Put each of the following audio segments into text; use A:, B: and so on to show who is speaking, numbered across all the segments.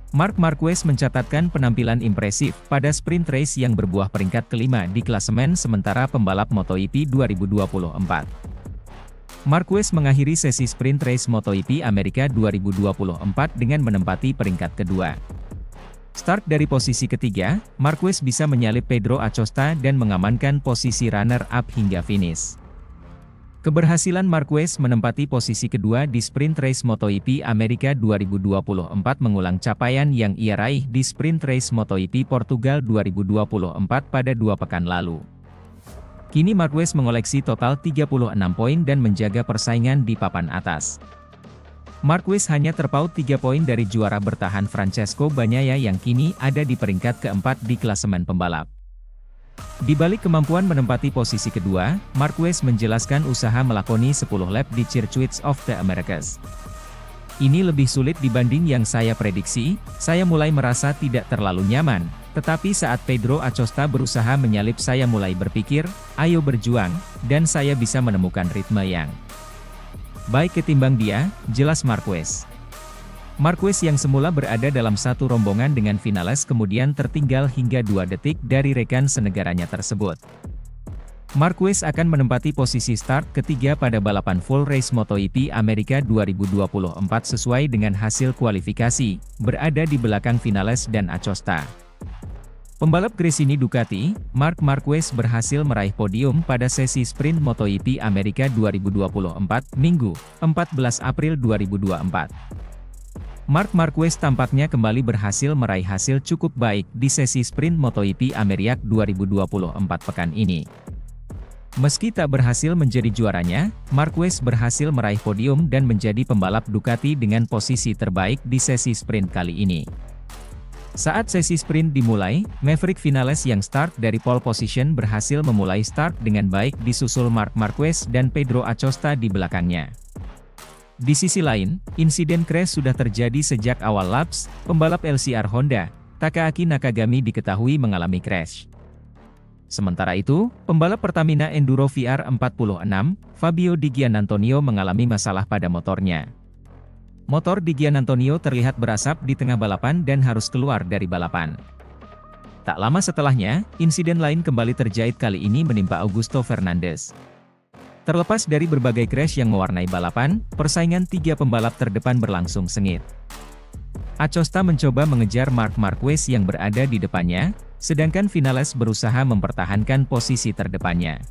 A: Marc Marquez mencatatkan penampilan impresif pada sprint race yang berbuah peringkat kelima di klasemen sementara pembalap MotoGP 2024. Marquez mengakhiri sesi sprint race MotoGP Amerika 2024 dengan menempati peringkat kedua. Start dari posisi ketiga, Marquez bisa menyalip Pedro Acosta dan mengamankan posisi runner-up hingga finish. Keberhasilan Marquez menempati posisi kedua di sprint race MotoGP Amerika 2024 mengulang capaian yang ia raih di sprint race MotoGP Portugal 2024 pada 2 pekan lalu. Kini Marquez mengoleksi total 36 poin dan menjaga persaingan di papan atas. Marquez hanya terpaut 3 poin dari juara bertahan Francesco Bagnaia yang kini ada di peringkat keempat di klasemen pembalap. Di balik kemampuan menempati posisi kedua, Marquez menjelaskan usaha melakoni 10 lap di Circuit of the Americas. Ini lebih sulit dibanding yang saya prediksi, saya mulai merasa tidak terlalu nyaman, tetapi saat Pedro Acosta berusaha menyalip saya mulai berpikir, ayo berjuang, dan saya bisa menemukan ritme yang baik ketimbang dia, jelas Marquez. Marquez yang semula berada dalam satu rombongan dengan Vinales kemudian tertinggal hingga 2 detik dari rekan senegaranya tersebut. Marquez akan menempati posisi start ketiga pada balapan full race MotoGP Amerika 2024 sesuai dengan hasil kualifikasi, berada di belakang Vinales dan Acosta. Pembalap Gresini Ducati, Marc Marquez berhasil meraih podium pada sesi sprint MotoGP Amerika 2024, Minggu, 14 April 2024. Marc Marquez tampaknya kembali berhasil meraih hasil cukup baik di sesi sprint MotoGP Amerika 2024 pekan ini. Meski tak berhasil menjadi juaranya, Marquez berhasil meraih podium dan menjadi pembalap Ducati dengan posisi terbaik di sesi sprint kali ini. Saat sesi sprint dimulai, Maverick Vinales yang start dari pole position berhasil memulai start dengan baik disusul Marc Marquez dan Pedro Acosta di belakangnya. Di sisi lain, insiden crash sudah terjadi sejak awal laps, pembalap LCR Honda, Takaaki Nakagami diketahui mengalami crash. Sementara itu, pembalap Pertamina Enduro VR46, Fabio Di Giannantonio mengalami masalah pada motornya. Motor Di Giannantonio terlihat berasap di tengah balapan dan harus keluar dari balapan. Tak lama setelahnya, insiden lain kembali terjadi kali ini menimpa Augusto Fernandes. Terlepas dari berbagai crash yang mewarnai balapan, persaingan 3 pembalap terdepan berlangsung sengit. Acosta mencoba mengejar Marc Marquez yang berada di depannya, sedangkan Vinales berusaha mempertahankan posisi terdepannya.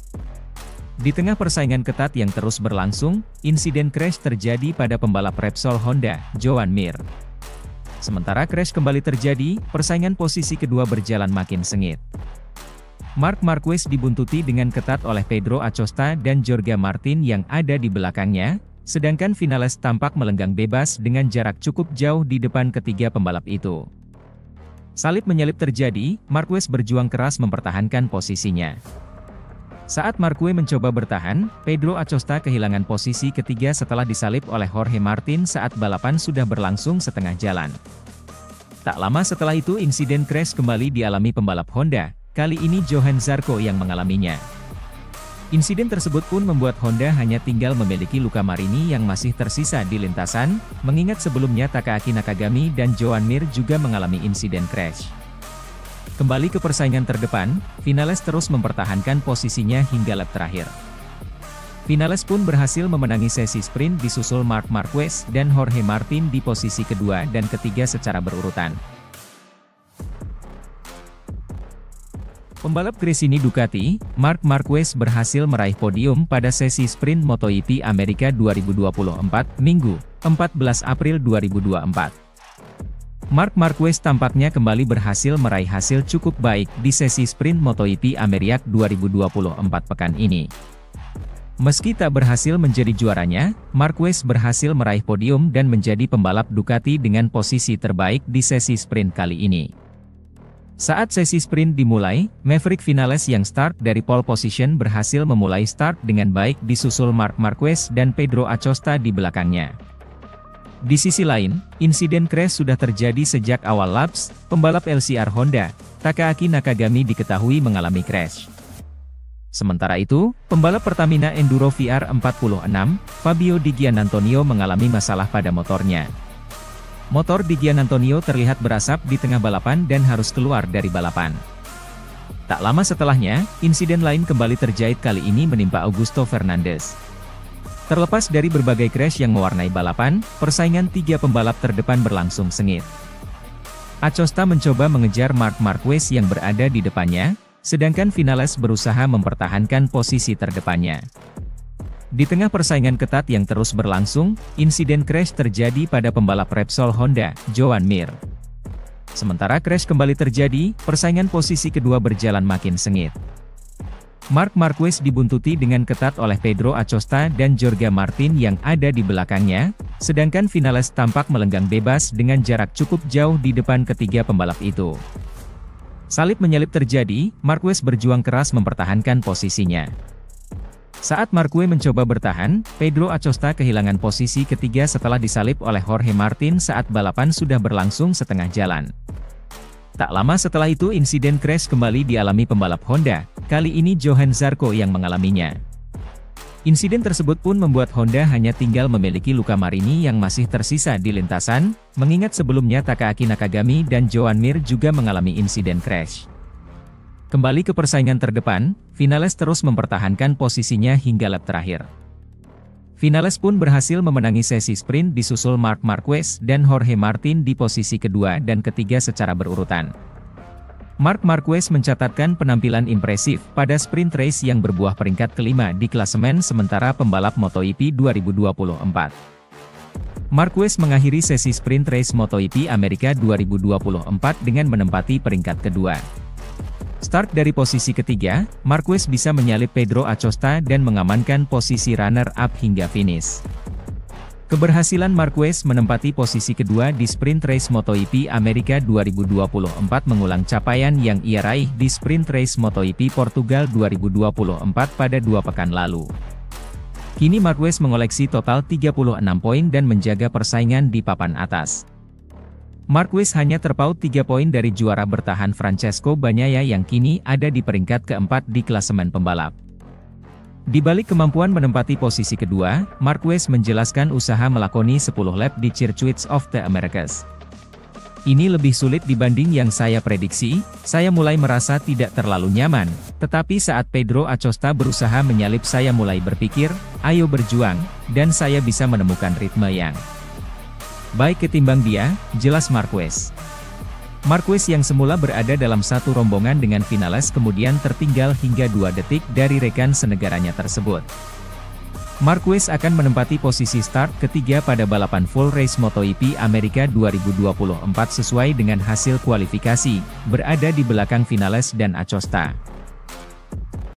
A: Di tengah persaingan ketat yang terus berlangsung, insiden crash terjadi pada pembalap Repsol Honda, Joan Mir. Sementara crash kembali terjadi, persaingan posisi kedua berjalan makin sengit. Marc Marquez dibuntuti dengan ketat oleh Pedro Acosta dan Jorge Martin yang ada di belakangnya, sedangkan Vinales tampak melenggang bebas dengan jarak cukup jauh di depan ketiga pembalap itu. Salip-menyalip terjadi, Marquez berjuang keras mempertahankan posisinya. Saat Marquez mencoba bertahan, Pedro Acosta kehilangan posisi ketiga setelah disalip oleh Jorge Martin saat balapan sudah berlangsung setengah jalan. Tak lama setelah itu insiden crash kembali dialami pembalap Honda. Kali ini Johan Zarco yang mengalaminya. Insiden tersebut pun membuat Honda hanya tinggal memiliki Luca Marini yang masih tersisa di lintasan, mengingat sebelumnya Takaaki Nakagami dan Joan Mir juga mengalami insiden crash. Kembali ke persaingan terdepan, Vinales terus mempertahankan posisinya hingga lap terakhir. Vinales pun berhasil memenangi sesi sprint disusul Marc Marquez dan Jorge Martin di posisi kedua dan ketiga secara berurutan. Pembalap Gresini Ducati, Marc Marquez berhasil meraih podium pada sesi sprint MotoGP Amerika 2024, Minggu, 14 April 2024. Marc Marquez tampaknya kembali berhasil meraih hasil cukup baik di sesi sprint MotoGP Amerika 2024 pekan ini. Meski tak berhasil menjadi juaranya, Marquez berhasil meraih podium dan menjadi pembalap Ducati dengan posisi terbaik di sesi sprint kali ini. Saat sesi sprint dimulai, Maverick Vinales yang start dari pole position berhasil memulai start dengan baik disusul Marc Marquez dan Pedro Acosta di belakangnya. Di sisi lain, insiden crash sudah terjadi sejak awal laps, pembalap LCR Honda, Takaaki Nakagami diketahui mengalami crash. Sementara itu, pembalap Pertamina Enduro VR46, Fabio Di Giannantonio mengalami masalah pada motornya. Motor di Gianantonio terlihat berasap di tengah balapan dan harus keluar dari balapan. Tak lama setelahnya, insiden lain kembali terjait, kali ini menimpa Augusto Fernandes. Terlepas dari berbagai crash yang mewarnai balapan, persaingan tiga pembalap terdepan berlangsung sengit. Acosta mencoba mengejar Marc Marquez yang berada di depannya, sedangkan Vinales berusaha mempertahankan posisi terdepannya. Di tengah persaingan ketat yang terus berlangsung, insiden crash terjadi pada pembalap Repsol Honda, Joan Mir. Sementara crash kembali terjadi, persaingan posisi kedua berjalan makin sengit. Marc Marquez dibuntuti dengan ketat oleh Pedro Acosta dan Jorge Martin yang ada di belakangnya, sedangkan Vinales tampak melenggang bebas dengan jarak cukup jauh di depan ketiga pembalap itu. Salip-menyalip terjadi, Marquez berjuang keras mempertahankan posisinya. Saat Marquez mencoba bertahan, Pedro Acosta kehilangan posisi ketiga setelah disalip oleh Jorge Martin saat balapan sudah berlangsung setengah jalan. Tak lama setelah itu insiden crash kembali dialami pembalap Honda, kali ini Johann Zarco yang mengalaminya. Insiden tersebut pun membuat Honda hanya tinggal memiliki Luca Marini yang masih tersisa di lintasan, mengingat sebelumnya Takaaki Nakagami dan Joan Mir juga mengalami insiden crash. Kembali ke persaingan terdepan, Vinales terus mempertahankan posisinya hingga lap terakhir. Vinales pun berhasil memenangi sesi sprint disusul Marc Marquez dan Jorge Martin di posisi kedua dan ketiga secara berurutan. Marc Marquez mencatatkan penampilan impresif pada sprint race yang berbuah peringkat kelima di klasemen sementara pembalap MotoGP 2024. Marquez mengakhiri sesi sprint race MotoGP Amerika 2024 dengan menempati peringkat kedua. Start dari posisi ketiga, Marquez bisa menyalip Pedro Acosta dan mengamankan posisi runner-up hingga finish. Keberhasilan Marquez menempati posisi kedua di sprint race MotoGP Amerika 2024 mengulang capaian yang ia raih di sprint race MotoGP Portugal 2024 pada 2 pekan lalu. Kini Marquez mengoleksi total 36 poin dan menjaga persaingan di papan atas. Marquez hanya terpaut 3 poin dari juara bertahan Francesco Bagnaia yang kini ada di peringkat keempat di klasemen pembalap. Di balik kemampuan menempati posisi kedua, Marquez menjelaskan usaha melakoni 10 lap di Circuit of the Americas. Ini lebih sulit dibanding yang saya prediksi, saya mulai merasa tidak terlalu nyaman, tetapi saat Pedro Acosta berusaha menyalip saya mulai berpikir, ayo berjuang, dan saya bisa menemukan ritme yang baik ketimbang dia, jelas Marquez. Marquez yang semula berada dalam satu rombongan dengan Vinales kemudian tertinggal hingga 2 detik dari rekan senegaranya tersebut. Marquez akan menempati posisi start ketiga pada balapan full race MotoGP Amerika 2024 sesuai dengan hasil kualifikasi, berada di belakang Vinales dan Acosta.